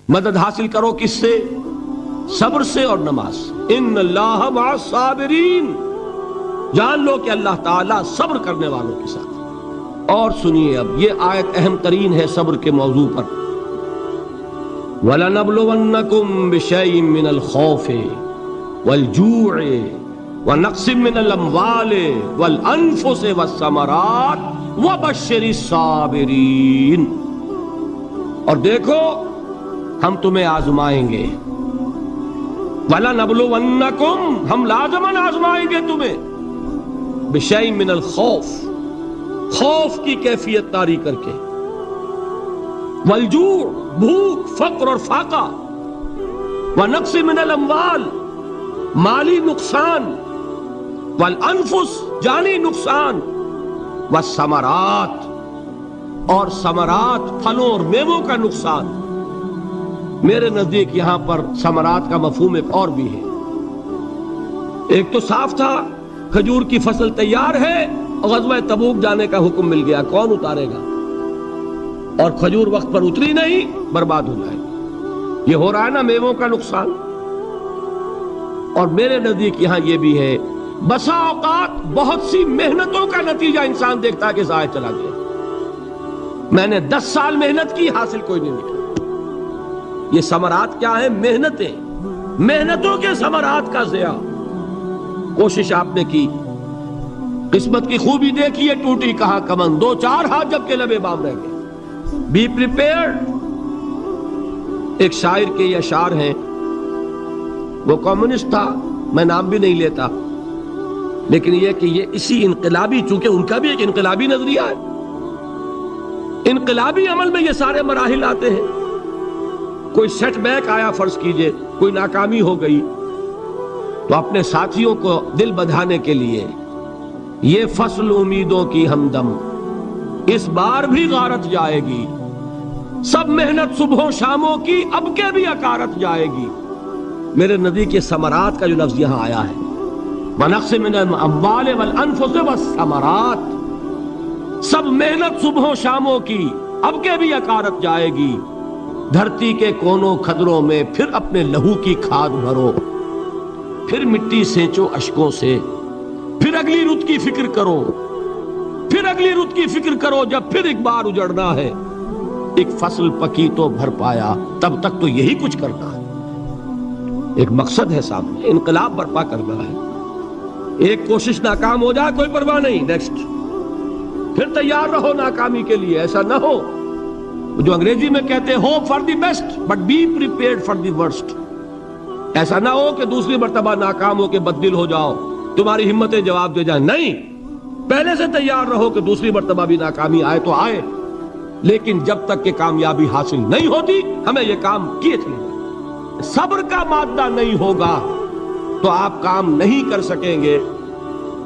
مدد حاصل کرو کس سے؟ صبر سے اور نماز سے۔ ان اللہ مع الصابرین، جان لو کہ اللہ تعالیٰ صبر کرنے والوں کے ساتھ۔ اور سنیے اب یہ آیت اہم ترین ہے صبر کے موضوع پر۔ وَلَنَبْلُوَنَّكُمْ بِشَيْءٍ مِّنَ الْخَوْفِ وَالْجُوعِ وَنَقْصٍ مِّنَ الْأَمْوَالِ وَالْأَنفُسِ وَالثَّمَرَاتِ وَبَشِّرِ الصَّابِرِينَ۔ اور دیکھو ہم تمہیں آزمائیں گے، وَلَنَبْلُوَنَّكُمْ، ہم لازماً آزمائیں گے تمہیں، بِشَيْءٍ مِّنَ الْخَوْفِ، خوف کی کیفیت طاری کر کے، والجوع، بھوک، فقر اور فاقہ، ونقص من الاموال، مالی نقصان، والانفس، جانی نقصان، والثمرات، اور ثمرات، پھلوں اور میووں کا نقصان۔ میرے نزدیک یہاں پر ثمرات کا مفہوم ایک اور بھی ہے۔ ایک تو صاف تھا کھجور کی فصل تیار ہے، غزوہ تبوک جانے کا حکم مل گیا، کون اتارے گا؟ اور کھجور وقت پر اتری نہیں، برباد ہو جائے گی۔ یہ ہو رہا ہے نا میووں کا نقصان۔ اور میرے نزدیک یہاں یہ بھی ہے، بسا اوقات بہت سی محنتوں کا نتیجہ انسان دیکھتا ہے کہ ضائع چلا گیا، میں نے 10 سال محنت کی، حاصل کوئی نہیں نکلا۔ یہ ثمرات کیا ہیں؟ محنتیں، محنتوں کے ثمرات کا ضیاع۔ کوشش آپ نے کی، قسمت کی خوبی دیکھیے، ٹوٹی کہاں کمن، 2-4 ہاتھ جب کے لبے بام رہ گئے۔ Be prepared. ایک شاعر کے یہ اشعار ہیں، وہ کمیونسٹ تھا، میں نام بھی نہیں لیتا، لیکن یہ کہ یہ اسی انقلابی، چونکہ ان کا بھی ایک انقلابی نظریہ ہے، انقلابی عمل میں یہ سارے مراحل آتے ہیں۔ کوئی سیٹ بیک آیا، فرض کیجئے کوئی ناکامی ہو گئی، تو اپنے ساتھیوں کو دل بدھانے کے لیے یہ فصل امیدوں کی ہمدم اس بار بھی غارت جائے گی، سب محنت صبحوں شاموں کی اب کے بھی اکارت جائے گی۔ میرے نزدیک یہ ثمرات کا جو لفظ یہاں آیا ہے، وَنَقْصٍ مِّنَ الْأَمْوَالِ وَالْأَنفُسِ وَالثَّمَرَاتِ، سب محنت صبحوں شاموں کی اب کے بھی اکارت جائے گی۔ دھرتی کے کونوں کھدروں میں پھر اپنے لہو کی کھاد بھرو، پھر مٹی سینچو اشکوں سے، پھر اگلی رت کی فکر کرو، پھر اگلی رت کی فکر کرو، جب پھر ایک بار اجڑنا ہے۔ ایک فصل پکی تو بھر پایا، تب تک تو یہی کچھ کرنا ہے۔ ایک مقصد ہے سامنے، انقلاب برپا کرنا ہے۔ ایک کوشش ناکام ہو جائے کوئی پرواہ نہیں، نیکسٹ، پھر تیار رہو ناکامی کے لیے۔ ایسا نہ ہو جو انگریزی میں کہتے ہیں hope for the best but be prepared for the worst. ایسا نہ ہو کہ دوسری مرتبہ ناکام ہو کے بددل ہو جاؤ، تمہاری ہمتیں جواب دے جائیں، نہیں، پہلے سے تیار رہو کہ دوسری مرتبہ بھی ناکامی آئے تو آئے، لیکن جب تک کہ کامیابی حاصل نہیں ہوتی ہمیں یہ کام کیے چلے جائیں۔ صبر کا مادہ نہیں ہوگا تو آپ کام نہیں کر سکیں گے۔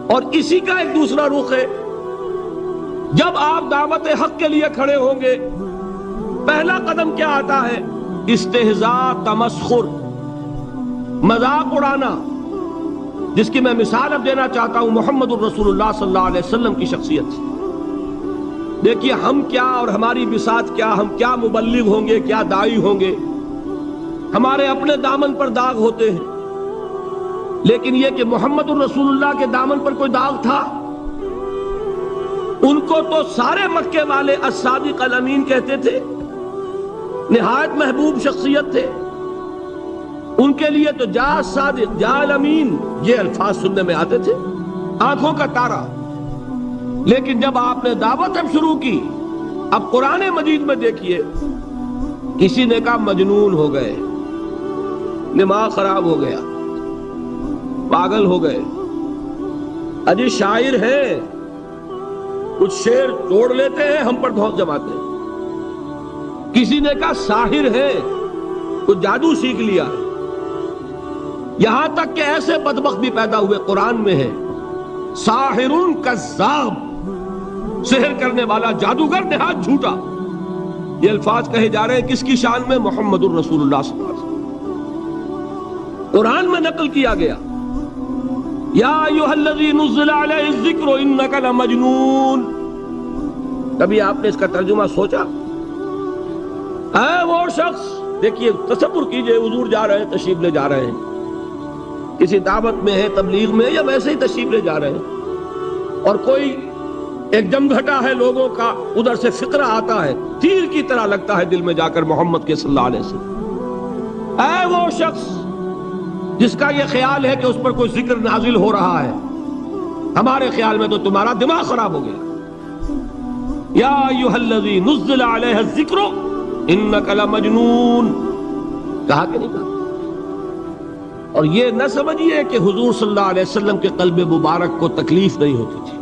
اور اسی کا ایک دوسرا رخ ہے، جب آپ دعوت حق کے لیے کھڑے ہوں گے، پہلا قدم کیا آتا ہے؟ استہزاء، تمسخر، مذاق اڑانا، جس کی میں مثال اب دینا چاہتا ہوں محمد الرسول اللہ صلی اللہ علیہ وسلم کی شخصیت سے۔ دیکھیے ہم کیا اور ہماری بساط کیا، ہم کیا مبلغ ہوں گے، کیا داعی ہوں گے، ہمارے اپنے دامن پر داغ ہوتے ہیں، لیکن یہ کہ محمد الرسول اللہ کے دامن پر کوئی داغ تھا؟ ان کو تو سارے مکے والے الصادق الامین کہتے تھے، نہایت محبوب شخصیت تھے، ان کے لیے تو جا صادق، جا الامین، یہ الفاظ سننے میں آتے تھے، آنکھوں کا تارا۔ لیکن جب آپ نے دعوت اب شروع کی، اب قرآن مجید میں دیکھیے، کسی نے کہا مجنون ہو گئے، دماغ خراب ہو گیا، پاگل ہو گئے، اجی شاعر ہیں، کچھ شعر توڑ لیتے ہیں، ہم پر دھوس جماتے ہیں۔ کسی نے کہا ساحر ہے، کچھ جادو سیکھ لیا ہے۔ یہاں تک کہ ایسے بدبخت بھی پیدا ہوئے، قرآن میں ہے ساحر کذاب، سحر کرنے والا جادوگر نہایت جھوٹا۔ یہ الفاظ کہے جا رہے ہیں کس کی شان میں؟ محمد الرسول اللہ صلی اللہ علیہ وسلم۔ قرآن میں نقل کیا گیا، یا ایھا الذی نزل علیہ الذکر انک لمجنون۔ کبھی آپ نے اس کا ترجمہ سوچا؟ اے وہ شخص دیکھیے تصور کیجئے حضور جا رہے ہیں، تشریف لے جا رہے ہیں، کسی دعوت میں ہے، تبلیغ میں، یا ویسے ہی تشریف لے جا رہے ہیں، اور کوئی ایک جمگھٹا ہے لوگوں کا، ادھر سے فقرہ آتا ہے، تیر کی طرح لگتا ہے دل میں جا کر محمد کے صلی اللہ علیہ وسلم۔ اے وہ شخص جس کا یہ خیال ہے کہ اس پر کوئی ذکر نازل ہو رہا ہے، ہمارے خیال میں تو تمہارا دماغ خراب ہو گیا۔ یا ایھا الذی نزل علیہ الذکر انک لمجنون، کہا کہ نہیں کہا؟ اور یہ نہ سمجھیے کہ حضور صلی اللہ علیہ وسلم کے قلب مبارک کو تکلیف نہیں ہوتی تھی۔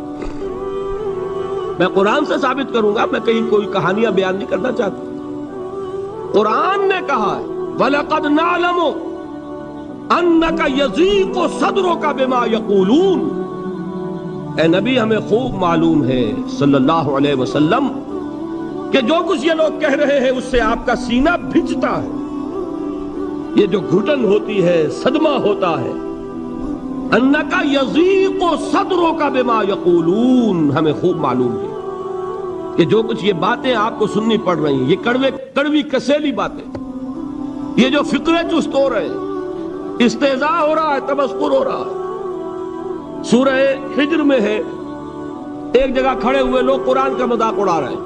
میں قرآن سے ثابت کروں گا، میں کہیں کوئی کہانیاں بیان نہیں کرنا چاہتا۔ قرآن نے کہا ہے وَلَقَدْ نَعْلَمُ أَنَّكَ يَضِيقُ صَدْرُكَ بِمَا يَقُولُونَ، اے نبی ہمیں خوب معلوم ہے صلی اللہ علیہ وسلم کہ جو کچھ یہ لوگ کہہ رہے ہیں اس سے آپ کا سینہ بھجتا ہے، یہ جو گھٹن ہوتی ہے، صدمہ ہوتا ہے۔ أَنَّكَ يَضِيقُ صَدْرُكَ بِمَا يَقُولُونَ، ہمیں خوب معلوم ہے کہ جو کچھ یہ باتیں آپ کو سننی پڑ رہی ہیں، یہ کڑوی کسیلی باتیں، یہ جو فقرے چست ہو رہے ہیں، استہزاء ہو رہا ہے، تمسخر ہو رہا ہے۔ سورہ ہجر میں ہے، ایک جگہ کھڑے ہوئے لوگ قرآن کا مذاق اڑا رہے ہیں،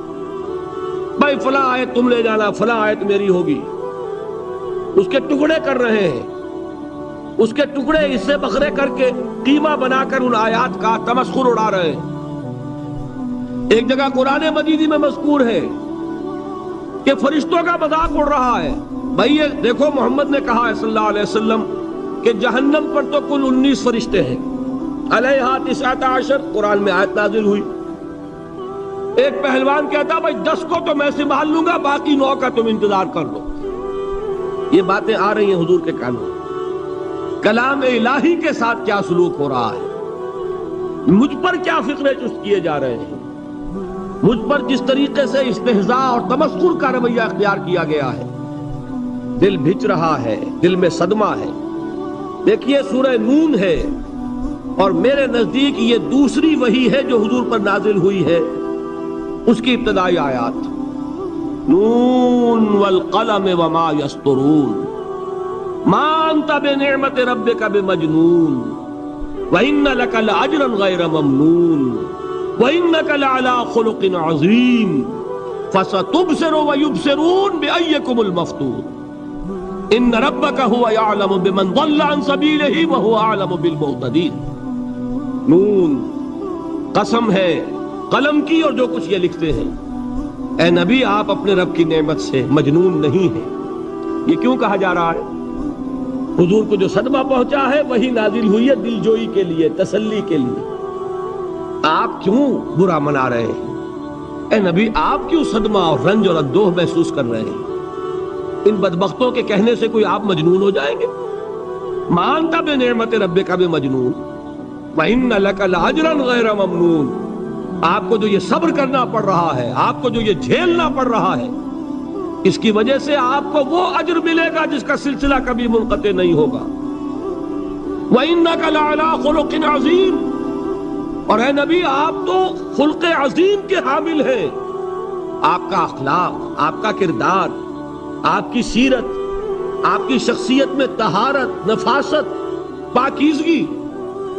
بھائی فلاں آیت تم لے جانا، فلاں آیت میری ہوگی، اس کے ٹکڑے کر رہے ہیں، اس کے ٹکڑے حصے بکھرے کر کے قیمہ بنا کر ان آیات کا تمسخر اڑا رہے ہیں۔ ایک جگہ قرآن مجید میں مذکور ہے کہ فرشتوں کا مذاق اڑ رہا ہے، بھائی یہ دیکھو محمد نے کہا ہے صلی اللہ علیہ وسلم کہ جہنم پر تو کل 19 فرشتے ہیں، علیہا 19 قرآن میں آیت نازل ہوئی۔ ایک پہلوان کہتا بھائی 10 کو تو میں سنبھال لوں گا، باقی 9 کا تم انتظار کر لو۔ یہ باتیں آ رہی ہیں حضور کے کانوں، کلام الہی کے ساتھ کیا سلوک ہو رہا ہے، مجھ پر کیا فقرے چست کیے جا رہے ہیں، مجھ پر جس طریقے سے استہزاء اور تمسخر کا رویہ اختیار کیا گیا ہے، دل بھج رہا ہے، دل میں صدمہ ہے۔ دیکھیے سورہ نون ہے، اور میرے نزدیک یہ دوسری وحی ہے جو حضور پر نازل ہوئی ہے، اس کی ابتدائی آیات، نون والقلم وما یسطرون ما انت بنعمت ربک بمجنون وان لک لاجرا غیر ممنون وانک لعلی خلق عظیم فستبصر ویبصرون بأیکم المفتون ان ربک هو یعلم بمن ضل عن سبیلہ وهو اعلم بالمہتدین۔ نون، قسم ہے قلم کی اور جو کچھ یہ لکھتے ہیں۔ اے نبی آپ اپنے رب کی نعمت سے مجنون نہیں ہیں۔ یہ کیوں کہا جا رہا ہے؟ حضور کو جو صدمہ پہنچا ہے وہی نازل ہوئی ہے دل جوئی کے لیے، تسلی کے لیے۔ آپ کیوں برا منا رہے ہیں؟ اے نبی آپ کیوں صدمہ اور رنج اور اندوہ محسوس کر رہے ہیں؟ ان بدبختوں کے کہنے سے کوئی آپ مجنون ہو جائیں گے؟ ما انت بنعمت ربک بمجنون وَإِنَّ لَكَ لَأَجْرًا غَيْرَ مَمْنُونَ، آپ کو جو یہ صبر کرنا پڑ رہا ہے، آپ کو جو یہ جھیلنا پڑ رہا ہے، اس کی وجہ سے آپ کو وہ اجر ملے گا جس کا سلسلہ کبھی منقطع نہیں ہوگا۔ وَإِنَّكَ لَعَلَىٰ خُلُقٍ عَظِيمٍ، اور اے نبی آپ تو خلق عظیم کے حامل ہیں۔ آپ کا اخلاق، آپ کا کردار، آپ کی سیرت، آپ کی شخصیت میں طہارت، نفاست، پاکیزگی،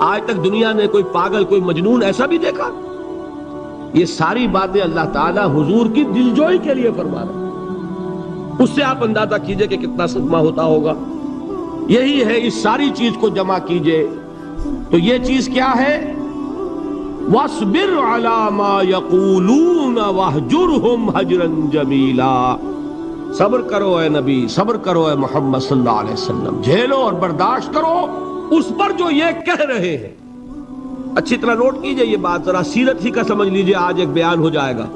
آج تک دنیا نے کوئی پاگل، کوئی مجنون ایسا بھی دیکھا؟ یہ ساری باتیں اللہ تعالیٰ حضور کی دلجوئی کے لیے فرما رہے ہیں۔ اس سے آپ اندازہ کیجئے کہ کتنا صدمہ ہوتا ہوگا۔ یہی ہے، اس ساری چیز کو جمع کیجئے تو یہ چیز کیا ہے؟ وَاصْبِرْ عَلَىٰ مَا يَقُولُونَ وَاهْجُرْهُمْ هَجْرًا جَمِيلًا، صبر کرو اے نبی، صبر کرو اے محمد صلی اللہ علیہ وسلم، جھیلو اور برداشت کرو اس پر جو یہ کہہ رہے ہیں۔ اچھی طرح نوٹ کیجئے یہ بات، ذرا سیرت ہی کا سمجھ لیجئے، آج ایک بیان ہو جائے گا۔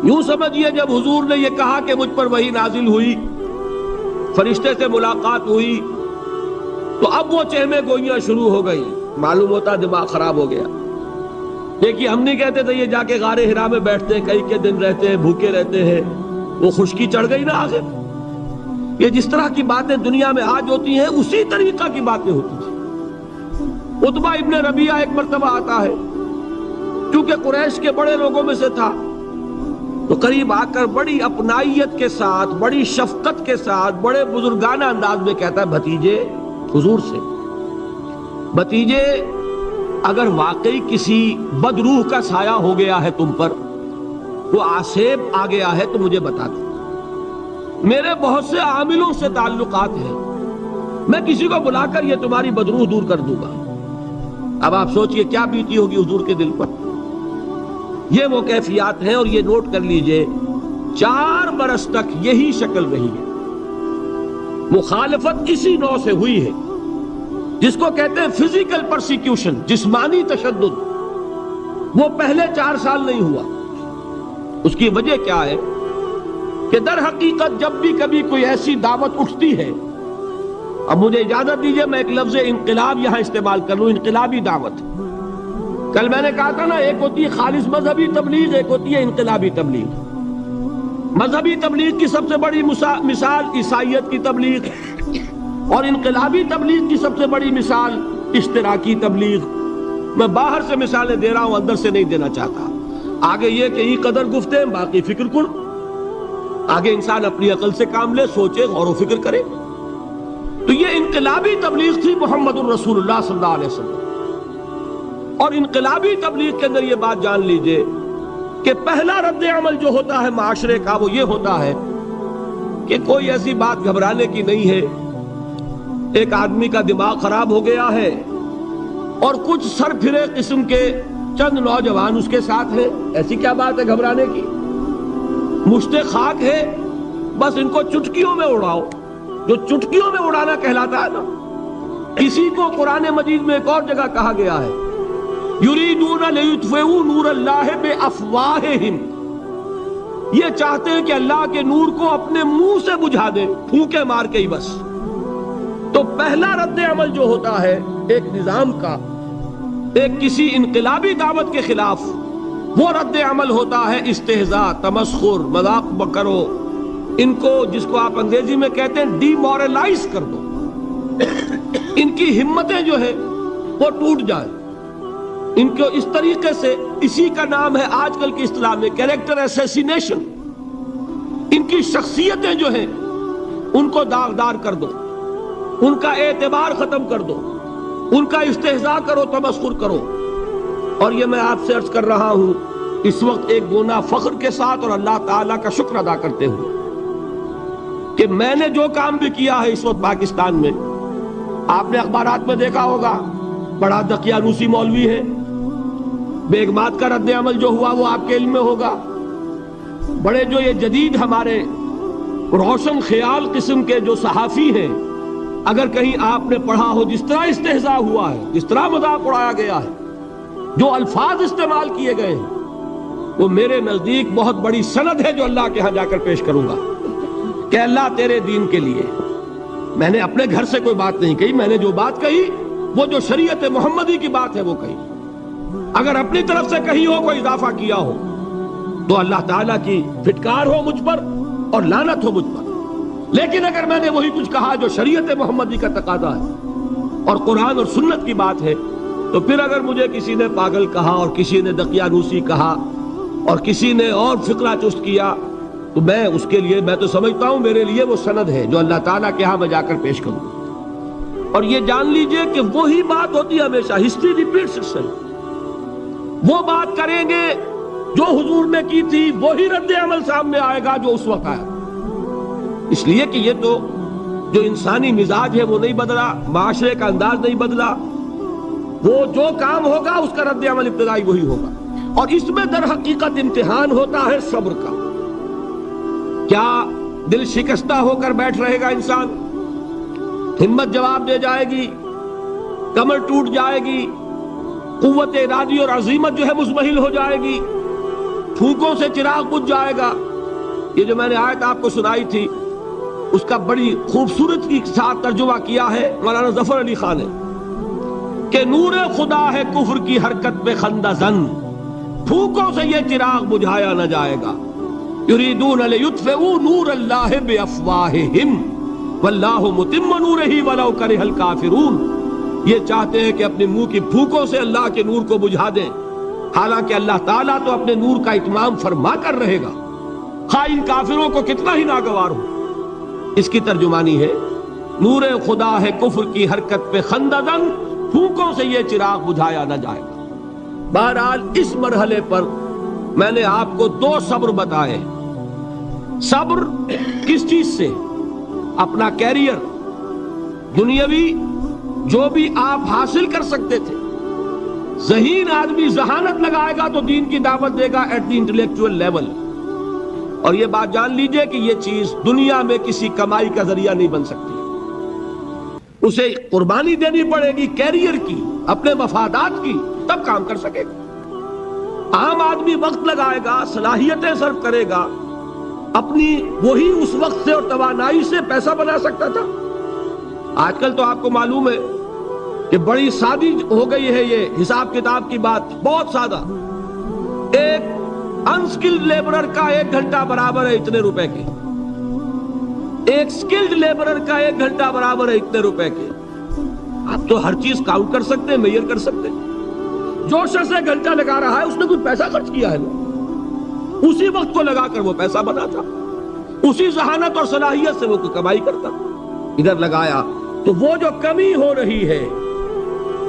یوں سمجھیے جب حضور نے یہ کہا کہ مجھ پر وحی نازل ہوئی، فرشتے سے ملاقات ہوئی، تو اب وہ چہمے گوئیاں شروع ہو گئی، معلوم ہوتا دماغ خراب ہو گیا۔ دیکھیے ہم نہیں کہتے تھے یہ جا کے غار حرا میں بیٹھتے ہیں، کئی کے دن رہتے ہیں، بھوکے رہتے ہیں، وہ خشکی چڑھ گئی نا آخر۔ یہ جس طرح کی باتیں دنیا میں آج ہوتی ہیں اسی طریقہ کی باتیں ہوتی تھیں۔ عتبہ ابن ربیعہ ایک مرتبہ آتا ہے، کیونکہ قریش کے بڑے لوگوں میں سے تھا، تو قریب آ کر بڑی اپنائیت کے ساتھ، بڑی شفقت کے ساتھ، بڑے بزرگانہ انداز میں کہتا ہے بھتیجے، حضور سے، بھتیجے اگر واقعی کسی بدروح کا سایہ ہو گیا ہے تم پر، وہ آسیب آ گیا ہے تو مجھے بتا دو، میرے بہت سے عاملوں سے تعلقات ہیں، میں کسی کو بلا کر یہ تمہاری بدروح دور کر دوں گا۔ اب آپ سوچئے کیا بیتی ہوگی حضور کے دل پر۔ یہ وہ کیفیات ہیں، اور یہ نوٹ کر لیجئے 4 برس تک یہی شکل رہی ہے۔ مخالفت اسی نوع سے ہوئی ہے جس کو کہتے ہیں فزیکل پرسیکیوشن، جسمانی تشدد، وہ پہلے 4 سال نہیں ہوا۔ اس کی وجہ کیا ہے کہ در حقیقت جب بھی کبھی کوئی ایسی دعوت اٹھتی ہے، اب مجھے اجازت دیجئے میں ایک لفظ انقلاب یہاں استعمال کر لوں، انقلابی دعوت۔ کل میں نے کہا تھا نا، ایک ہوتی ہے خالص مذہبی تبلیغ، ایک ہوتی ہے انقلابی تبلیغ۔ مذہبی تبلیغ کی سب سے بڑی مثال عیسائیت کی تبلیغ، اور انقلابی تبلیغ کی سب سے بڑی مثال اشتراکی تبلیغ۔ میں باہر سے مثالیں دے رہا ہوں، اندر سے نہیں دینا چاہتا۔ آگے یہ کہ یہ قدر گفتیں، باقی فکر کن۔ آگے انسان اپنی عقل سے کام لے، سوچے، غور و فکر کرے۔ تو یہ انقلابی تبلیغ تھی محمد الرسول اللہ صلی اللہ علیہ وسلم۔ اور انقلابی تبلیغ کے اندر یہ بات جان لیجئے کہ پہلا رد عمل جو ہوتا ہے معاشرے کا، وہ یہ ہوتا ہے کہ کوئی ایسی بات گھبرانے کی نہیں ہے، ایک آدمی کا دماغ خراب ہو گیا ہے اور کچھ سر پھرے قسم کے چند نوجوان اس کے ساتھ ہیں، ایسی کیا بات ہے گھبرانے کی؟ مشت خاک ہے، بس ان کو چٹکیوں میں اڑاؤ۔ جو چٹکیوں میں اڑانا کہلاتا ہے نا، اسی کو قرآن مجید میں ایک اور جگہ کہا گیا ہے، یریدون لیطفئوا نور اللہ بافواہہم، یہ چاہتے ہیں کہ اللہ کے نور کو اپنے منہ سے بجھا دیں، پھونکے مار کے ہی بس۔ تو پہلا رد عمل جو ہوتا ہے ایک نظام کا، ایک کسی انقلابی دعوت کے خلاف، وہ رد عمل ہوتا ہے استہزاء، تمسخر، مذاق کرو، ان کو جس کو آپ انگریزی میں کہتے ہیں ڈی مورلائز کر دو، ان کی ہمتیں جو ہے وہ ٹوٹ جائیں، ان کو اس طریقے سے، اسی کا نام ہے آج کل کی اصطلاح میں کیریکٹر اسیسینیشن، ان کی شخصیتیں جو ہیں ان کو داغدار کر دو، ان کا اعتبار ختم کر دو، ان کا استہزاء کرو، تمسخر کرو۔ اور یہ میں آپ سے عرض کر رہا ہوں اس وقت ایک گونا فخر کے ساتھ اور اللہ تعالیٰ کا شکر ادا کرتے ہوئے کہ میں نے جو کام بھی کیا ہے اس وقت پاکستان میں، آپ نے اخبارات میں دیکھا ہوگا، بڑا دقیانوسی مولوی ہے، بیگمات کا رد عمل جو ہوا وہ آپ کے علم میں ہوگا، بڑے جو یہ جدید ہمارے روشن خیال قسم کے جو صحافی ہیں، اگر کہیں آپ نے پڑھا ہو جس طرح استہزاء ہوا ہے، جس طرح مذاق اڑایا گیا ہے، جو الفاظ استعمال کیے گئے ہیں، وہ میرے نزدیک بہت بڑی سند ہے جو اللہ کے ہاں جا کر پیش کروں گا کہ اللہ تیرے دین کے لیے۔ میں نے اپنے گھر سے کوئی بات نہیں کہی، میں نے جو بات کہی وہ جو شریعت محمدی کی بات ہے وہ کہی۔ اگر اپنی طرف سے کہیں ہو کوئی اضافہ کیا ہو تو اللہ تعالیٰ کی پھٹکار ہو مجھ پر اور لعنت ہو مجھ پر، لیکن اگر میں نے وہی کچھ کہا جو شریعت محمدی کا تقاضا ہے اور قرآن اور سنت کی بات ہے، تو پھر اگر مجھے کسی نے پاگل کہا اور کسی نے دقیانوسی کہا اور کسی نے اور فقرہ چست کیا، تو میں اس کے لیے، میں تو سمجھتا ہوں میرے لیے وہ سند ہے جو اللہ تعالیٰ کے ہاں میں جا کر پیش کروں۔ اور یہ جان لیجئے کہ وہی بات ہوتی ہے ہمیشہ، ہسٹری ریپیٹس اٹسیلف۔ وہ بات کریں گے جو حضور نے کی تھی، وہی رد عمل سامنے آئے گا جو اس وقت آیا۔ اس لیے کہ یہ تو جو انسانی مزاج ہے وہ نہیں بدلا، معاشرے کا انداز نہیں بدلا، وہ جو کام ہوگا اس کا رد عمل ابتدائی وہی ہوگا۔ اور اس میں در حقیقت امتحان ہوتا ہے صبر کا۔ کیا دل شکستہ ہو کر بیٹھ رہے گا انسان؟ ہمت جواب دے جائے گی، کمر ٹوٹ جائے گی، قوت ارادی اور عزیمت جو ہے مزمحل ہو جائے گی، پھونکوں سے چراغ بجھ جائے گا۔ یہ جو میں نے آیت آپ کو سنائی تھی اس کا بڑی خوبصورت کے ساتھ ترجمہ کیا ہے مولانا ظفر علی خان نے کہ نور خدا ہے کفر کی حرکت پہ خندہ زن، پھونکوں سے یہ چراغ بجھایا نہ جائے گا۔ یریدون لیطفئوا نور اللہ بافواہہم واللہ متم نورہ ولو کرہ الکافرون، یہ چاہتے ہیں کہ اپنے منہ کی پھونکوں سے اللہ کے نور کو بجھا دیں، حالانکہ اللہ تعالیٰ تو اپنے نور کا اتمام فرما کر رہے گا، خواہ ان کافروں کو کتنا ہی ناگوار ہو۔ اس کی ترجمانی ہے نور خدا ہے کفر کی حرکت پہ خنددن، پھونکوں سے یہ چراغ بجھایا نہ جائے گا۔ بہرحال اس مرحلے پر میں نے آپ کو 2 صبر بتائے۔ صبر کس چیز سے؟ اپنا کیریئر دنیاوی جو بھی آپ حاصل کر سکتے تھے۔ ذہین آدمی ذہانت لگائے گا تو دین کی دعوت دے گا ایٹ دی انٹلیکچوئل لیول، اور یہ بات جان لیجئے کہ یہ چیز دنیا میں کسی کمائی کا ذریعہ نہیں بن سکتی، اسے قربانی دینی پڑے گی کیریئر کی، اپنے مفادات کی، تب کام کر سکے گا۔ عام آدمی وقت لگائے گا، صلاحیتیں صرف کرے گا، اپنی وہی اس وقت سے اور توانائی سے پیسہ بنا سکتا تھا۔ آج کل تو آپ کو معلوم ہے کہ بڑی سادی ہو گئی ہے یہ حساب کتاب کی بات، بہت سادہ۔ ایک انسکلڈ لیبرر کا 1 گھنٹہ برابر ہے اتنے روپے کے، ایک سکلڈ لیبرر کا 1 گھنٹہ برابر ہے اتنے روپے کے۔ آپ تو ہر چیز کاؤنٹ کر سکتے ہیں، میئر کر سکتے ہیں۔ جو شخص 1 گھنٹہ لگا رہا ہے اس نے کوئی پیسہ خرچ کیا ہے، اسی وقت کو لگا کر وہ پیسہ بنا تھا، اسی ذہانت اور صلاحیت سے وہ کوئی کمائی کرتا۔ ادھر لگایا تو وہ جو کمی ہو رہی ہے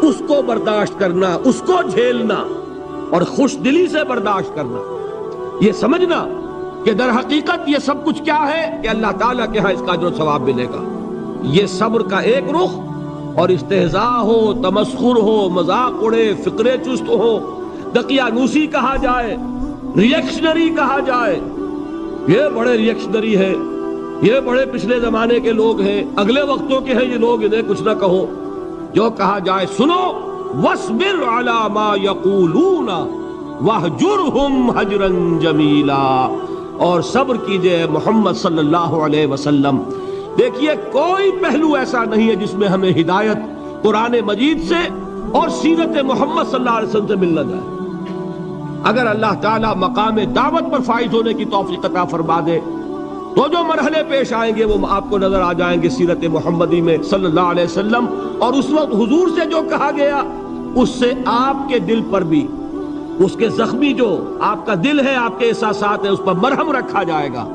اس کو برداشت کرنا، اس کو جھیلنا اور خوش دلی سے برداشت کرنا، یہ سمجھنا کہ در حقیقت یہ سب کچھ کیا ہے کہ اللہ تعالیٰ کے ہاں اس کا اجر و ثواب ملے گا۔ یہ صبر کا ایک رخ، اور استہزاء ہو، تمسخر ہو، مذاق اڑے، فقرے چست ہو، دقیانوسی کہا جائے، ریئیکشنری کہا جائے، یہ بڑے ریئیکشنری ہے، یہ بڑے پچھلے زمانے کے لوگ ہیں، اگلے وقتوں کے ہیں یہ لوگ، انہیں کچھ نہ کہو۔ جو کہا جائے سنو، وَاصْبِرْ عَلَى مَا يَقُولُونَ وَاهْجُرْهُمْ هَجْرًا جَمِيلًا، اور صبر کیجئے محمد صلی اللہ علیہ وسلم۔ دیکھیے کوئی پہلو ایسا نہیں ہے جس میں ہمیں ہدایت قرآن مجید سے اور سیرت محمد صلی اللہ علیہ وسلم سے مل نہ جائے۔ اگر اللہ تعالیٰ مقام دعوت پر فائز ہونے کی توفیق عطا فرما دے تو جو مرحلے پیش آئیں گے وہ آپ کو نظر آ جائیں گے سیرت محمدی میں صلی اللہ علیہ وسلم، اور اس وقت حضور سے جو کہا گیا اس سے آپ کے دل پر بھی، اس کے زخمی جو آپ کا دل ہے، آپ کے احساسات ہیں، اس پر مرہم رکھا جائے گا۔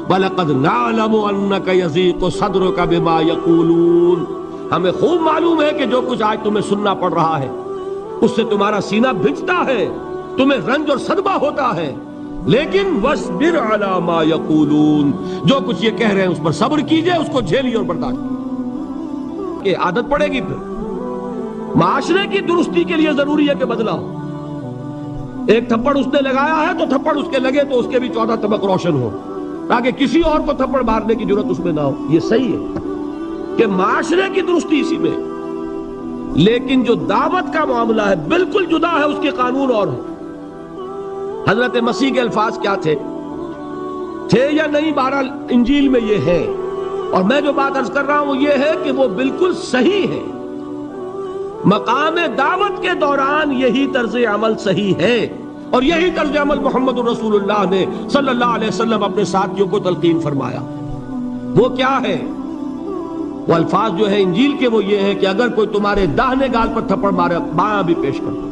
وَلَقَدْ نَعْلَمُ أَنَّكَ يَضِيقُ صَدْرُكَ بِمَا يَقُولُونَ، ہمیں خوب معلوم ہے کہ جو کچھ آج تمہیں سننا پڑ رہا ہے اس سے تمہارا سینہ بھجتا ہے، تمہیں رنج اور صدمہ ہوتا ہے، لیکن وَاصْبِرْ عَلَى مَا يَقُولُونَ، جو کچھ یہ کہہ رہے ہیں اس پر صبر کیجئے، اس کو جھیلیے اور برداشت کیجئے۔ کہ عادت پڑے گی، پھر معاشرے کی درستی کے لیے ضروری ہے کہ بدلا ہو۔ ایک تھپڑ اس نے لگایا ہے تو تھپڑ اس کے لگے تو اس کے بھی 14 طبق روشن ہو، تاکہ کسی اور کو تھپڑ مارنے کی ضرورت اس میں نہ ہو۔ یہ صحیح ہے کہ معاشرے کی درستی اسی میں، لیکن جو دعوت کا معاملہ ہے بالکل جدا ہے، اس کے قانون اور ہے۔ حضرت مسیح کے الفاظ کیا تھے یا نہیں، بہرحال انجیل میں یہ ہے، اور میں جو بات عرض کر رہا ہوں وہ یہ ہے کہ وہ بالکل صحیح ہے۔ مقام دعوت کے دوران یہی طرز عمل صحیح ہے، اور یہی طرز عمل محمد الرسول اللہ نے صلی اللہ علیہ وسلم اپنے ساتھیوں کو تلقین فرمایا۔ وہ کیا ہے؟ وہ الفاظ جو ہے انجیل کے وہ یہ ہے کہ اگر کوئی تمہارے داہنے گال پر تھپڑ مارے بایاں بھی پیش کر دو،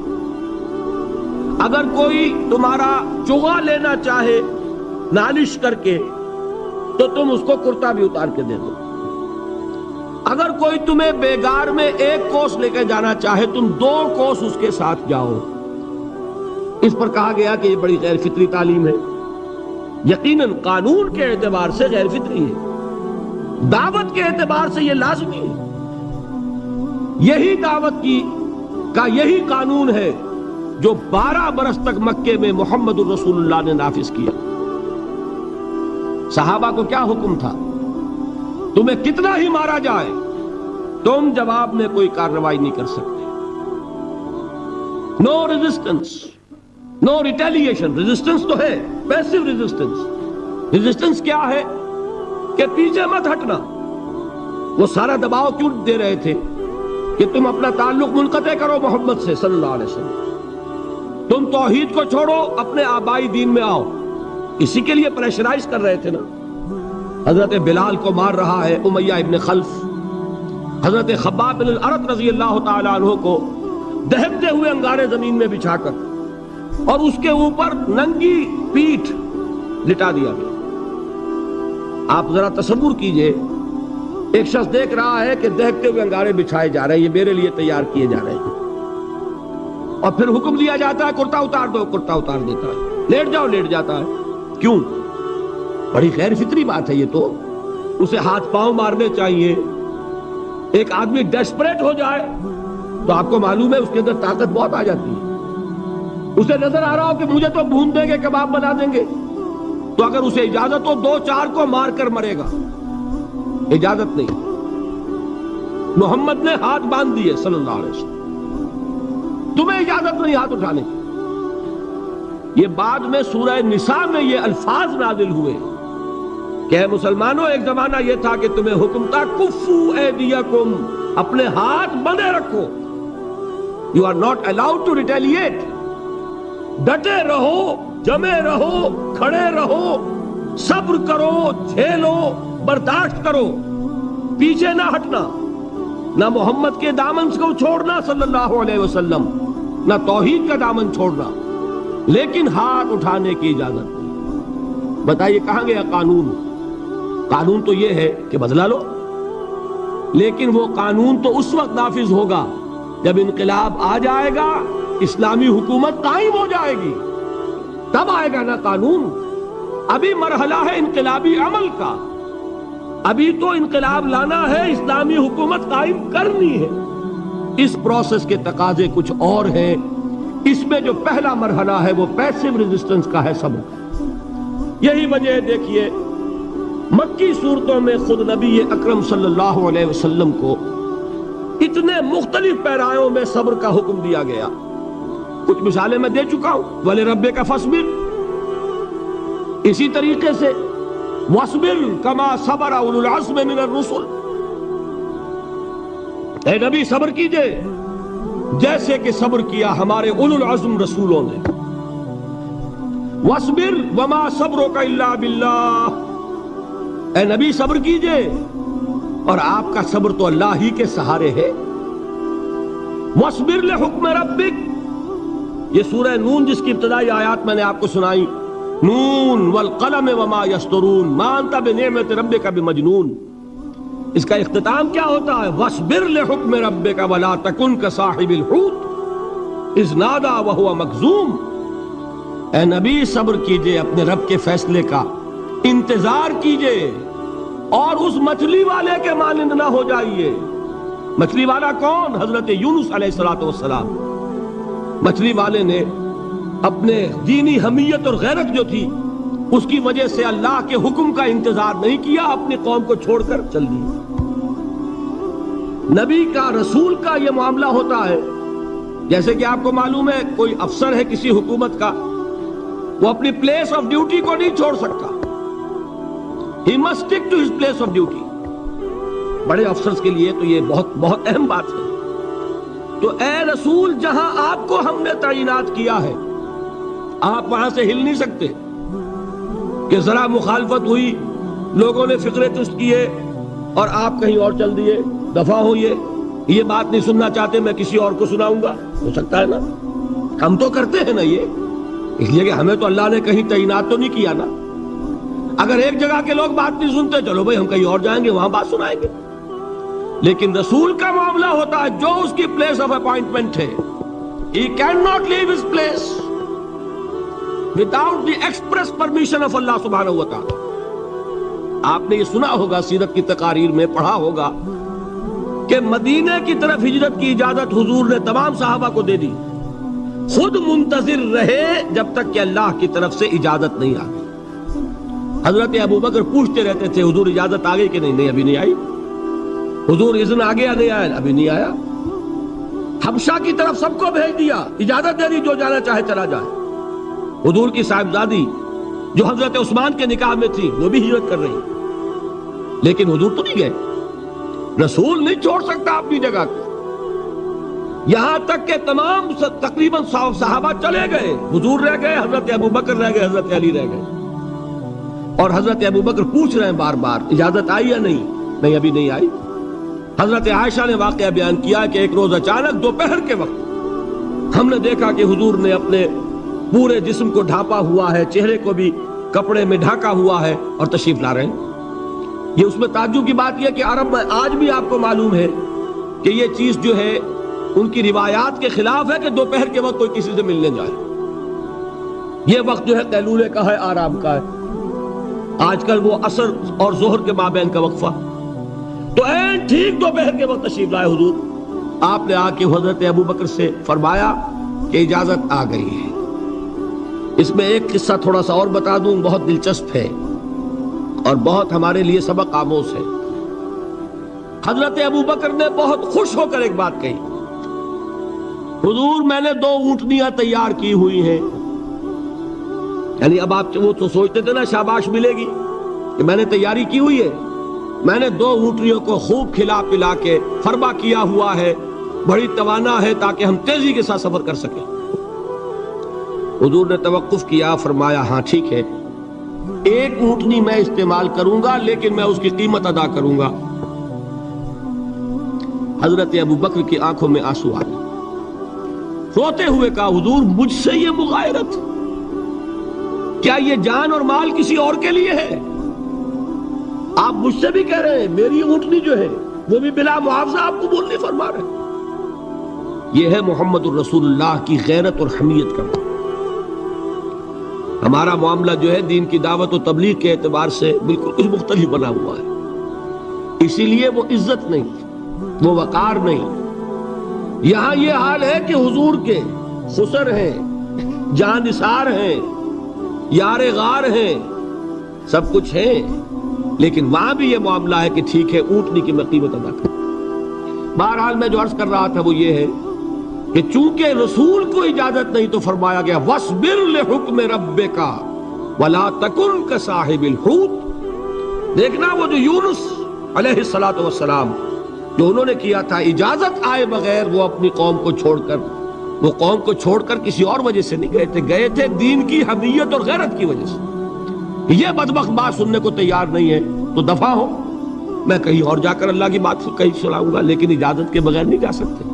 اگر کوئی تمہارا چغا لینا چاہے نالش کر کے تو تم اس کو کرتا بھی اتار کے دے دو، اگر کوئی تمہیں بیگار میں 1 کوس لے کے جانا چاہے تم 2 کوس اس کے ساتھ جاؤ۔ اس پر کہا گیا کہ یہ بڑی غیر فطری تعلیم ہے، یقیناً قانون کے اعتبار سے غیر فطری ہے، دعوت کے اعتبار سے یہ لازمی ہے۔ یہی دعوت کا یہی قانون ہے جو 12 برس تک مکے میں محمد الرسول اللہ نے نافذ کیا۔ صحابہ کو کیا حکم تھا؟ تمہیں کتنا ہی مارا جائے تم جواب میں کوئی کارروائی نہیں کر سکتے۔ نو ریزسٹنس، نو ریٹیلیشن۔ ریزسٹنس تو ہے، پیسو ریزسٹنس۔ ریزسٹنس کیا ہے؟ کہ پیچھے مت ہٹنا۔ وہ سارا دباؤ کیوں دے رہے تھے کہ تم اپنا تعلق منقطع کرو محمد سے صلی اللہ علیہ وسلم، تم توحید کو چھوڑو، اپنے آبائی دین میں آؤ۔ اسی کے لیے پریشرائز کر رہے تھے نا۔ حضرت بلال کو مار رہا ہے امیہ ابن خلف، حضرت خباب بن الارت رضی اللہ تعالیٰ عنہ کو دہکتے ہوئے انگارے زمین میں بچھا کر اور اس کے اوپر ننگی پیٹھ لٹا دیا گیا۔ آپ ذرا تصور کیجئے، ایک شخص دیکھ رہا ہے کہ دہکتے ہوئے انگارے بچھائے جا رہے ہیں، یہ میرے لیے تیار کیے جا رہے ہیں، اور پھر حکم دیا جاتا ہے کرتا اتار دو، کرتا اتار دیتا ہے، لیٹ جاؤ، لیٹ جاتا ہے۔ کیوں؟ بڑی غیر فطری بات ہے یہ تو، اسے ہاتھ پاؤں مارنے چاہیے۔ ایک آدمی ڈیسپریٹ ہو جائے تو آپ کو معلوم ہے اس کے اندر طاقت بہت آ جاتی ہے، اسے نظر آ رہا ہو کہ مجھے تو بھون دیں گے، کباب بنا دیں گے، تو اگر اسے اجازت ہو 2-4 کو مار کر مرے گا، اجازت نہیں۔ محمد نے ہاتھ باندھ دیے صلی اللہ علیہ وسلم، تمہیں اجازت نہیں ہاتھ اٹھانے کی۔ یہ بعد میں سورہ نساء میں یہ الفاظ نازل ہوئے کہ اے مسلمانوں، ایک زمانہ یہ تھا کہ تمہیں حکم تھا کفو ایدیکم، اپنے ہاتھ بندھے رکھو، you are not allowed to retaliate, ڈٹے رہو، جمے رہو، کھڑے رہو، صبر کرو، جھیلو، برداشت کرو، پیچھے نہ ہٹنا، نہ محمد کے دامن کو چھوڑنا صلی اللہ علیہ وسلم، نہ توحید کا دامن چھوڑنا، لیکن ہاتھ اٹھانے کی اجازت نہیں۔ بتائیے کہاں گیا قانون؟ قانون تو یہ ہے کہ بدلا لو، لیکن وہ قانون تو اس وقت نافذ ہوگا جب انقلاب آ جائے گا، اسلامی حکومت قائم ہو جائے گی، تب آئے گا نا قانون۔ ابھی مرحلہ ہے انقلابی عمل کا، ابھی تو انقلاب لانا ہے، اسلامی حکومت قائم کرنی ہے۔ اس پروسیس کے تقاضے کچھ اور ہیں۔ اس میں جو پہلا مرحلہ ہے وہ پیسیو ریزسٹنس کا ہے، صبر۔ یہی وجہ ہے، دیکھیے مکی صورتوں میں خود نبی اکرم صلی اللہ علیہ وسلم کو اتنے مختلف پیرایوں میں صبر کا حکم دیا گیا۔ کچھ مثالیں میں دے چکا ہوں، وَلِرَبِّكَ فَاصْبِرْ، اسی طریقے سے وَاصْبِرْ كَمَا صَبَرَ أُولُو الْعَزْمِ مِنَ الرُّسُلِ، اے نبی صبر کیجئے جیسے کہ صبر کیا ہمارے اولو العزم رسولوں نے۔ وَاصْبِرْ وَمَا صَبْرُكَ إِلَّا بِاللَّهِ، اے نبی صبر کیجئے، اور آپ کا صبر تو اللہ ہی کے سہارے ہے۔ وَاصْبِرْ لِحُكْمِ رَبِّكَ، یہ سورہ نون جس کی ابتدائی آیات میں نے آپ کو سنائی، نون والقلم وما يسطرون ما انت بنعمت ربك بمجنون، اس کا اختتام کیا ہوتا ہے؟ وَاصْبِرْ لِحُكْمِ رَبِّكَ وَلَا تَكُنْ كَصَاحِبِ الْحُوتِ إِذْ نَادَىٰ وَهُوَ مَكْظُومٌ، اے نبی صبر کیجئے اپنے رب کے فیصلے کا، انتظار کیجئے، اور اس مچھلی والے کے مانند نہ ہو جائیے۔ مچھلی والا کون؟ حضرت یونس علیہ السلام۔ مچھلی والے نے اپنے دینی حمیت اور غیرت جو تھی اس کی وجہ سے اللہ کے حکم کا انتظار نہیں کیا، اپنی قوم کو چھوڑ کر چل دی۔ نبی کا، رسول کا یہ معاملہ ہوتا ہے، جیسے کہ آپ کو معلوم ہے کوئی افسر ہے کسی حکومت کا، وہ اپنی پلیس آف ڈیوٹی کو نہیں چھوڑ سکتا، he must stick to his place of duty۔ بڑے افسرز کے لیے تو یہ بہت بہت اہم بات ہے۔ تو اے رسول، جہاں آپ کو ہم نے تعینات کیا ہے آپ وہاں سے ہل نہیں سکتے کہ ذرا مخالفت ہوئی، لوگوں نے فقرے تست کیے اور آپ کہیں اور چل دیے، دفع ہوئیے، یہ بات نہیں سننا چاہتے، میں کسی اور کو سناؤں گا، ہو سکتا ہے نا؟ ہم تو کرتے ہیں نا یہ، اس لیے کہ ہمیں تو اللہ نے کہیں تعینات تو نہیں کیا نا۔ اگر ایک جگہ کے لوگ بات نہیں سنتے، چلو بھائی ہم کہیں اور جائیں گے، وہاں بات سنائیں گے۔ لیکن رسول کا معاملہ ہوتا ہے جو اس کی پلیس آف اپوائنٹمنٹ ہے، he cannot leave his place without the express permission of Allah subhanahu wa ta'ala۔ آپ نے یہ سنا ہوگا، سیرت کی تقاریر میں پڑھا ہوگا کہ مدینے کی طرف ہجرت کی اجازت حضور نے تمام صحابہ کو دے دی، خود منتظر رہے جب تک کہ اللہ کی طرف سے اجازت نہیں آ گئی۔ حضرت ابوبکر پوچھتے رہتے تھے حضور اجازت آ گئی کہ نہیں؟ نہیں ابھی نہیں آئی۔ حضور اذن آ گیا؟ نہیں آیا، ابھی نہیں آیا۔ حبشہ کی طرف سب کو بھیج دیا، اجازت دے دی جو جانا چاہے چلا جائے۔ حضور کی صاحبزادی جو حضرت عثمان کے نکاح میں تھی وہ بھی ہجرت کر رہی، لیکن حضور تو نہیں گئے۔ رسول نہیں چھوڑ سکتا اپنی جگہ کو، یہاں تک کہ تمام تقریباً صحابہ چلے گئے، حضور رہ گئے، حضرت ابوبکر رہ گئے، حضرت علی رہ گئے، اور حضرت ابوبکر پوچھ رہے ہیں بار بار اجازت آئی یا نہیں؟ نہیں ابھی نہیں آئی۔ حضرت عائشہ نے واقعہ بیان کیا کہ ایک روز اچانک دوپہر کے وقت ہم نے دیکھا کہ حضور نے اپنے پورے جسم کو ڈھانپا ہوا ہے، چہرے کو بھی کپڑے میں ڈھانکا ہوا ہے اور تشریف لا رہے ہیں۔ یہ اس میں تعجب کی بات یہ کہ عرب میں آج بھی آپ کو معلوم ہے کہ یہ چیز جو ہے ان کی روایات کے خلاف ہے کہ دوپہر کے وقت کوئی کسی سے ملنے جائے. یہ وقت جو ہے قیلولے کا ہے، آرام کا ہے. آج کل وہ عصر اور ظہر کے مابین کا وقفہ، تو این ٹھیک دوپہر کے وقت تشریف لائے حضور. آپ نے آ کے حضرت ابو بکر سے فرمایا کہ اجازت آ گئی ہے. اس میں ایک قصہ تھوڑا سا اور بتا دوں، بہت دلچسپ ہے اور بہت ہمارے لیے سبق آموز ہے. حضرت ابو بکر نے بہت خوش ہو کر ایک بات کہی، حضور میں نے 2 اونٹنیاں تیار کی ہوئی ہیں. یعنی اب آپ وہ تو سوچتے تھے نا شاباش ملے گی کہ میں نے تیاری کی ہوئی ہے، میں نے 2 اونٹنیوں کو خوب کھلا پلا کے فربا کیا ہوا ہے، بڑی توانا ہے تاکہ ہم تیزی کے ساتھ سفر کر سکیں. حضور نے توقف کیا، فرمایا ہاں ٹھیک ہے، 1 اونٹنی میں استعمال کروں گا لیکن میں اس کی قیمت ادا کروں گا. حضرت ابو بکر کی آنکھوں میں آنسو آ گئے، روتے ہوئے کہا حضور مجھ سے یہ مغایرت، کیا یہ جان اور مال کسی اور کے لیے ہے؟ آپ مجھ سے بھی کہہ رہے ہیں میری اونٹنی جو ہے وہ بھی بلا معاوضہ آپ قبول نہیں فرما رہے. یہ ہے محمد الرسول اللہ کی غیرت اور حمیت کا. ہمارا معاملہ جو ہے دین کی دعوت و تبلیغ کے اعتبار سے بالکل کچھ مختلف بنا ہوا ہے. اسی لیے وہ عزت نہیں، وہ وقار نہیں. یہاں یہ حال ہے کہ حضور کے خسر ہیں، جان نثار ہیں، یار غار ہیں، سب کچھ ہیں، لیکن وہاں بھی یہ معاملہ ہے کہ ٹھیک ہے اونٹنی کی میں قیمت ادا کروں. بہرحال میں جو عرض کر رہا تھا وہ یہ ہے کہ چونکہ رسول کو اجازت نہیں تو فرمایا گیا وَاصْبِرْ لِحُکْمِ رَبِّكَ وَلَا تَكُنْ كَصَاحِبِ الْحُوتِ. دیکھنا وہ جو یونس علیہ السلام جو انہوں نے کیا تھا، اجازت آئے بغیر وہ اپنی قوم کو چھوڑ کر کسی اور وجہ سے نہیں گئے تھے دین کی حمیت اور غیرت کی وجہ سے. یہ بدبخت بات سننے کو تیار نہیں ہے تو دفع ہو، میں کہیں اور جا کر اللہ کی بات کہیں سناؤں گا، لیکن اجازت کے بغیر نہیں جا سکتے.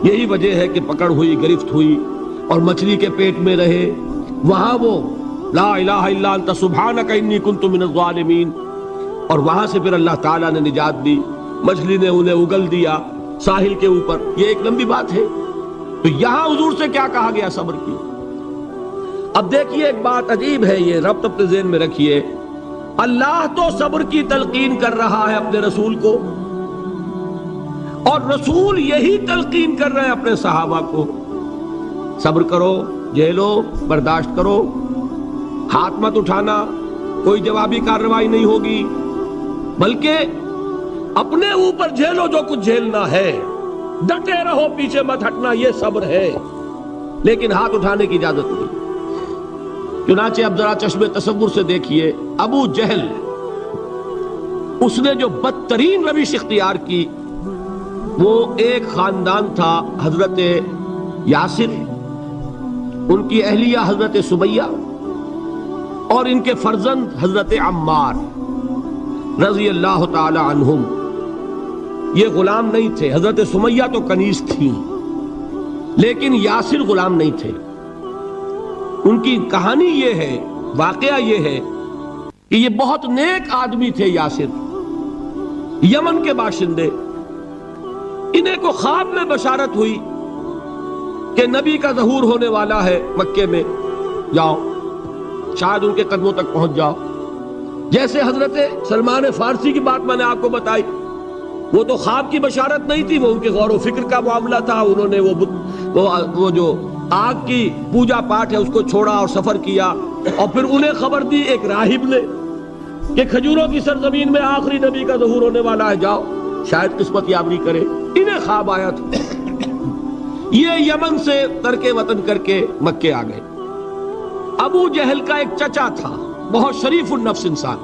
یہی وجہ ہے کہ پکڑ ہوئی، گرفت ہوئی اور مچھلی کے پیٹ میں رہے. وہاں وہ لا الہ الا انت سبحانک انی کنت من الظالمین، اور وہاں سے پھر اللہ تعالیٰ نے نجات دی، مچھلی نے انہیں اگل دیا ساحل کے اوپر. یہ ایک لمبی بات ہے. تو یہاں حضور سے کیا کہا گیا؟ صبر کی. اب دیکھیے ایک بات عجیب ہے، یہ ربط اپنے ذہن میں رکھیے. اللہ تو صبر کی تلقین کر رہا ہے اپنے رسول کو، اور رسول یہی تلقین کر رہے ہیں اپنے صحابہ کو. صبر کرو، جھیلو، برداشت کرو، ہاتھ مت اٹھانا، کوئی جوابی کارروائی نہیں ہوگی، بلکہ اپنے اوپر جھیلو جو کچھ جھیلنا ہے، ڈٹے رہو، پیچھے مت ہٹنا، یہ صبر ہے. لیکن ہاتھ اٹھانے کی اجازت نہیں. چنانچہ اب ذرا چشم تصور سے دیکھیے، ابو جہل اس نے جو بدترین روش اختیار کی، وہ ایک خاندان تھا حضرت یاسر، ان کی اہلیہ حضرت سمیہ، اور ان کے فرزند حضرت عمار رضی اللہ تعالی عنہم. یہ غلام نہیں تھے. حضرت سمیہ تو کنیز تھیں لیکن یاسر غلام نہیں تھے. ان کی کہانی یہ ہے، واقعہ یہ ہے کہ یہ بہت نیک آدمی تھے. یاسر یمن کے باشندے. انہیں کو خواب میں بشارت ہوئی کہ نبی کا ظہور ہونے والا ہے مکے میں، جاؤ شاید ان کے قدموں تک پہنچ جاؤ. جیسے حضرت سلمان فارسی کی بات میں نے آپ کو بتائی، وہ تو خواب کی بشارت نہیں تھی، وہ ان کے غور و فکر کا معاملہ تھا. انہوں نے وہ جو آگ کی پوجا پاٹ ہے اس کو چھوڑا اور سفر کیا، اور پھر انہیں خبر دی ایک راہب نے کہ کھجوروں کی سرزمین میں آخری نبی کا ظہور ہونے والا ہے، جاؤ شاید قسمت یابی کرے. انہیں خواب آیا تھا. یہ یمن سے ترک وطن کر کے مکے آ گئے. ابو جہل کا ایک چچا تھا، بہت شریف النفس انسان،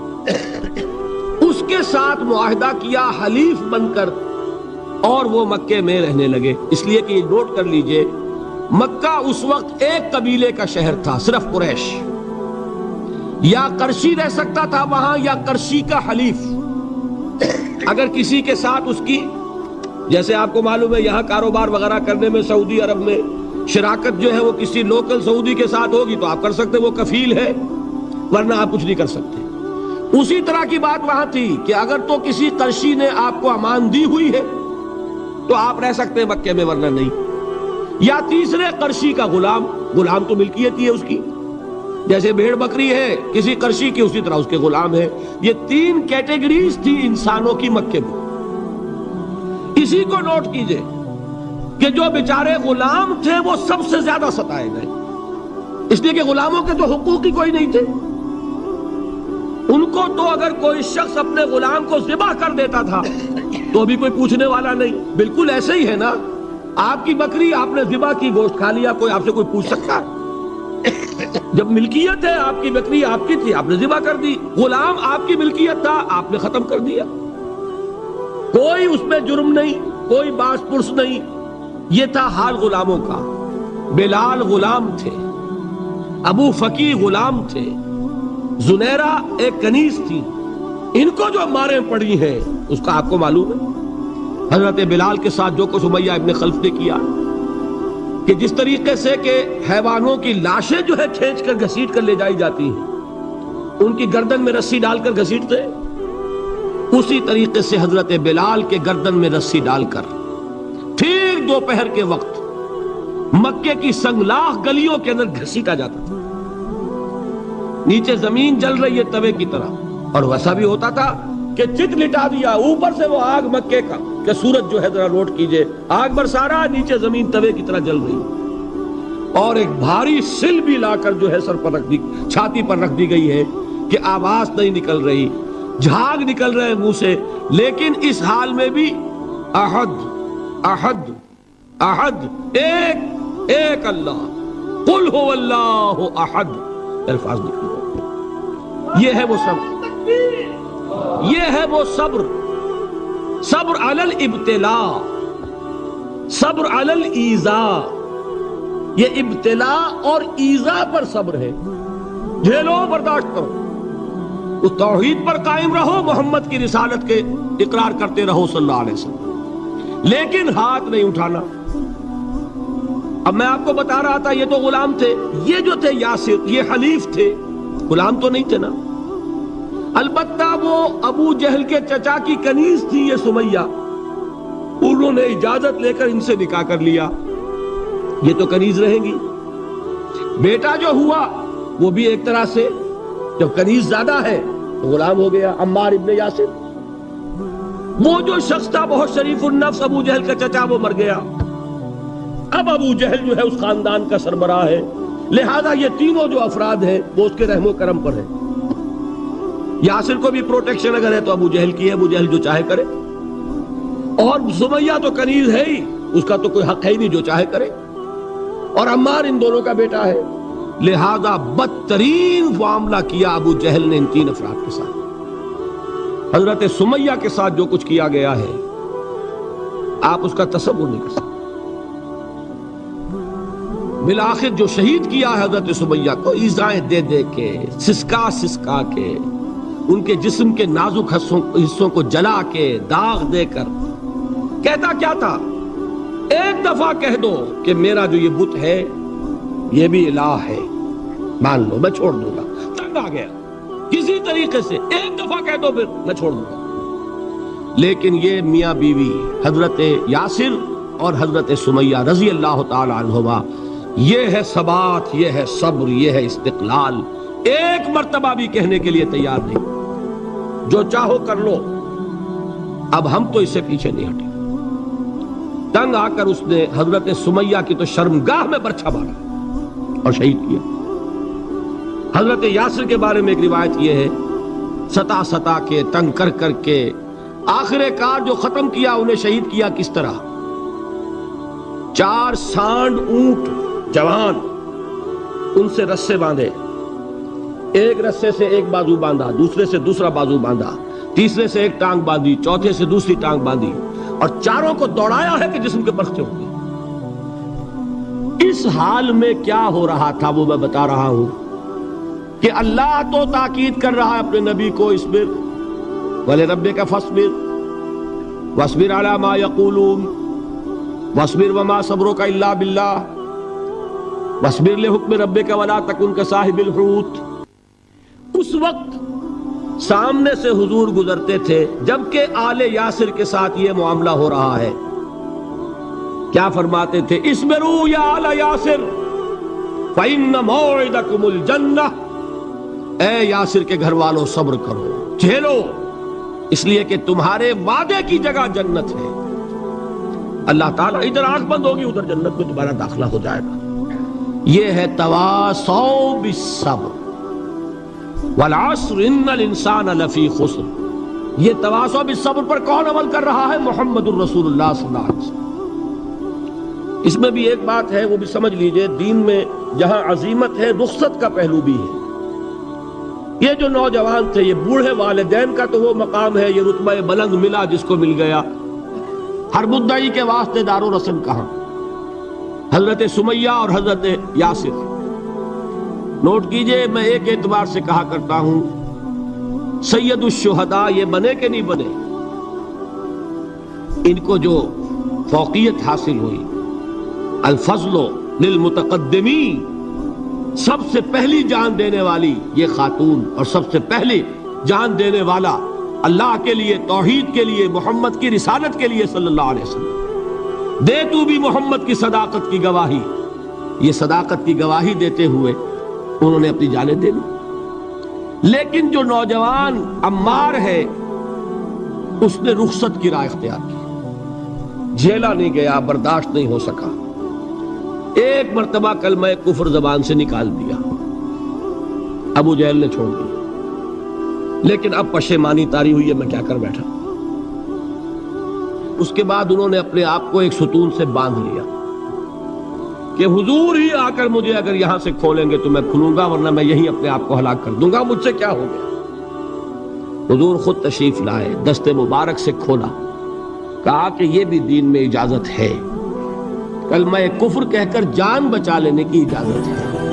اس کے ساتھ معاہدہ کیا حلیف بن کر، اور وہ مکے میں رہنے لگے. اس لیے کہ یہ نوٹ کر لیجئے، مکہ اس وقت ایک قبیلے کا شہر تھا، صرف قریش. یا قرشی رہ سکتا تھا وہاں یا قرشی کا حلیف. اگر کسی کے ساتھ اس کی، جیسے آپ کو معلوم ہے یہاں کاروبار وغیرہ کرنے میں سعودی عرب میں شراکت جو ہے وہ کسی لوکل سعودی کے ساتھ ہوگی تو آپ کر سکتے، وہ کفیل ہے، ورنہ آپ کچھ نہیں کر سکتے. اسی طرح کی بات وہاں تھی کہ اگر تو کسی قرشی نے آپ کو امان دی ہوئی ہے تو آپ رہ سکتے ہیں مکے میں، ورنہ نہیں. یا تیسرے قرشی کا غلام تو ملکیت ہی ہے اس کی، جیسے بھیڑ بکری ہے کسی قرشی کی، اسی طرح اس کے غلام ہے. یہ 3 کیٹیگریز تھی انسانوں کی مکے میں. اسی کو نوٹ کیجئے کہ جو بیچارے غلام تھے وہ سب سے زیادہ ستائے گئے، اس لیے کہ غلاموں کے تو حقوق ہی کوئی نہیں تھے. ان کو تو اگر کوئی شخص اپنے غلام کو ذبح کر دیتا تھا تو بھی کوئی پوچھنے والا نہیں. بالکل ایسے ہی ہے نا، آپ کی بکری آپ نے ذبح کی، گوشت کھا لیا، کوئی آپ سے کوئی پوچھ سکتا ہے؟ جب ملکیت ہے، آپ کی بکری آپ کی تھی، آپ نے ذبح کر دی. غلام آپ کی ملکیت تھا، آپ نے ختم کر دیا. کوئی اس میں جرم نہیں، کوئی باس پرس نہیں. یہ تھا حال غلاموں کا. بلال غلام تھے، ابو فقی غلام تھے، زنیرہ ایک کنیز تھی. ان کو جو ماریں پڑی ہیں اس کا آپ کو معلوم ہے. حضرت بلال کے ساتھ جو کچھ امیہ ابن خلف نے کیا، کہ جس طریقے سے کہ حیوانوں کی لاشیں جو ہے کھینچ کر گھسیٹ کر لے جائی جاتی ہیں، ان کی گردن میں رسی ڈال کر گھسیٹتے، اسی طریقے سے حضرت بلال کے گردن میں رسی ڈال کر ٹھیک دوپہر کے وقت مکے کی سنگلاخ گلیوں کے اندر گھسیٹا جاتا تھا. نیچے زمین جل رہی ہے توے کی طرح، اور ویسا بھی ہوتا تھا کہ چت لٹا دیا، اوپر سے وہ آگ مکے کا کہ سورج جو ہے ذرا نوٹ کیجئے، آگ برسا رہا، نیچے زمین توے کی طرح جل رہی، اور ایک بھاری سل بھی لا کر جو ہے سر پر رکھ دی، چھاتی پر رکھ دی گئی ہے کہ آواز نہیں نکل رہی، جھاگ نکل رہے منہ سے. لیکن اس حال میں بھی احد احد احد، ایک ایک اللہ، قل هو اللہ احد، الفاظ نکلے. یہ ہے وہ صبر، یہ ہے وہ صبر. صبر علی الابتلاء، صبر علی الایذاء. یہ ابتلاء اور ایذاء پر صبر ہے. جھیلو، برداشت کرو، اس توحید پر قائم رہو، محمد کی رسالت کے اقرار کرتے رہو صلی اللہ علیہ وسلم، لیکن ہاتھ نہیں اٹھانا. اب میں آپ کو بتا رہا تھا یہ تو غلام تھے، یہ جو تھے یاسر، یہ حلیف تھے، غلام تو نہیں تھے نا. البتہ وہ ابو جہل کے چچا کی کنیز تھی یہ سمیہ، انہوں نے اجازت لے کر ان سے نکاح کر لیا، یہ تو کنیز رہیں گی. بیٹا جو ہوا وہ بھی ایک طرح سے جب کنیز زیادہ ہے تو غلام ہو گیا، عمار ابن یاسر. وہ جو شخص تھا بہت شریف النفس ابو جہل کا چچا، وہ مر گیا. اب ابو جہل جو ہے اس خاندان کا سربراہ ہے، لہذا یہ تینوں جو افراد ہیں وہ اس کے رحم و کرم پر ہے. یاسر کو بھی پروٹیکشن اگر ہے تو ابو جہل کی ہے، ابو جہل جو چاہے کرے، اور سمیہ تو کنیز ہے ہی، اس کا تو کوئی حق ہے ہی نہیں، جو چاہے کرے. اور عمار ان دونوں کا بیٹا ہے، لہذا بدترین معاملہ کیا ابو جہل نے ان 3 افراد کے ساتھ. حضرت سمیہ کے ساتھ جو کچھ کیا گیا ہے آپ اس کا تصور نہیں کر سکتے. بالآخر جو شہید کیا ہے حضرت سمیہ کو، ایذائیں دے دے کے، سسکا سسکا کے، ان کے جسم کے نازک حصوں کو جلا کے، داغ دے کر. کہتا کیا تھا؟ ایک دفعہ کہہ دو کہ میرا جو یہ بت ہے یہ بھی الہ ہے، مان لو، میں چھوڑ دوں گا. تنگ آ گیا، کسی طریقے سے ایک دفعہ کہہ دو پھر میں چھوڑ دوں گا. لیکن یہ میاں بیوی حضرت یاسر اور حضرت سمیہ رضی اللہ تعالی عنہما، یہ ہے ثبات، یہ ہے صبر، یہ ہے استقلال. ایک مرتبہ بھی کہنے کے لیے تیار نہیں، جو چاہو کر لو، اب ہم تو اس سے پیچھے نہیں ہٹے. تنگ آ کر اس نے حضرت سمیہ کی تو شرمگاہ میں برچھا مارا اور شہید کیا. حضرت یاسر کے بارے میں ایک روایت یہ ہے، ستا ستا کے، تنگ کر کر کے، آخر کار جو ختم کیا، انہیں شہید کیا کس طرح؟ 4 سانڈ اونٹ جوان، ان سے رسے باندھے، ایک رسے سے ایک بازو باندھا، دوسرے سے دوسرا بازو باندھا، تیسرے سے ایک ٹانگ باندھی، چوتھے سے دوسری ٹانگ باندھی، اور چاروں کو دوڑایا ہے کہ جسم کے برخے ہوں گے. اس حال میں کیا ہو رہا تھا وہ میں بتا رہا ہوں کہ اللہ تو تاکید کر رہا ہے اپنے نبی کو، اصبر وَلِرَبِّكَ فَاصْبِرْ وَاصْبِرْ عَلَى مَا يَقُولُونَ وَاصْبِرْ وَمَا صَبْرُكَ إِلَّا بِاللَّهِ وَاصْبِرْ لِحُكْمِ رَبِّكَ وَلَا تَكُنْ كَصَاحِبِ الْحُوتِ. اس وقت سامنے سے حضور گزرتے تھے جبکہ آل یاسر کے ساتھ یہ معاملہ ہو رہا ہے. کیا فرماتے تھے؟ اصبروا یا آل یاسر فإن موعدکم الجنہ. اے یاسر کے گھر والوں صبر کرو، جھیلو، اس لیے کہ تمہارے وعدے کی جگہ جنت ہے. اللہ تعالیٰ ادھر آنکھ بند ہوگی ادھر جنت میں تمہارا داخلہ ہو جائے گا. یہ ہے تواصوا بالصبر والعصر ان الانسان لفی خسر. یہ تواصوا بالصبر پر کون عمل کر رہا ہے؟ محمد الرسول اللہ صلی اللہ علیہ وسلم. اس میں بھی ایک بات ہے، وہ بھی سمجھ لیجئے، دین میں جہاں عظیمت ہے رخصت کا پہلو بھی ہے. یہ جو نوجوان تھے، یہ بوڑھے والدین کا تو وہ مقام ہے، یہ رتبہ بلند ملا جس کو مل گیا. ہر مدعی کے واسطے دار و رسم کہاں؟ حضرت سمیہ اور حضرت یاسر. نوٹ کیجئے، میں ایک اعتبار سے کہا کرتا ہوں، سید الشہداء یہ بنے کہ نہیں بنے، ان کو جو فوقیت حاصل ہوئی، الفضل للمتقدمین، سب سے پہلی جان دینے والی یہ خاتون اور سب سے پہلی جان دینے والا اللہ کے لیے، توحید کے لیے، محمد کی رسالت کے لیے صلی اللہ علیہ وسلم. دے تو بھی محمد کی صداقت کی گواہی. یہ صداقت کی گواہی دیتے ہوئے انہوں نے اپنی جانیں دے دی. لیکن جو نوجوان عمار ہے اس نے رخصت کی راہ اختیار کی. جھیلا نہیں گیا، برداشت نہیں ہو سکا. ایک مرتبہ کلمہ کفر زبان سے نکال دیا، ابو جہل نے چھوڑ دیا. لیکن اب پشیمانی طاری ہوئی ہے، میں کیا کر بیٹھا. اس کے بعد انہوں نے اپنے آپ کو ایک ستون سے باندھ لیا کہ حضور ہی آ کر مجھے اگر یہاں سے کھولیں گے تو میں کھلوں گا، ورنہ میں یہی اپنے آپ کو ہلاک کر دوں گا، مجھ سے کیا ہو گیا. حضور خود تشریف لائے، دست مبارک سے کھولا، کہا کہ یہ بھی دین میں اجازت ہے، کلمہ کفر کہہ کر جان بچا لینے کی اجازت ہے.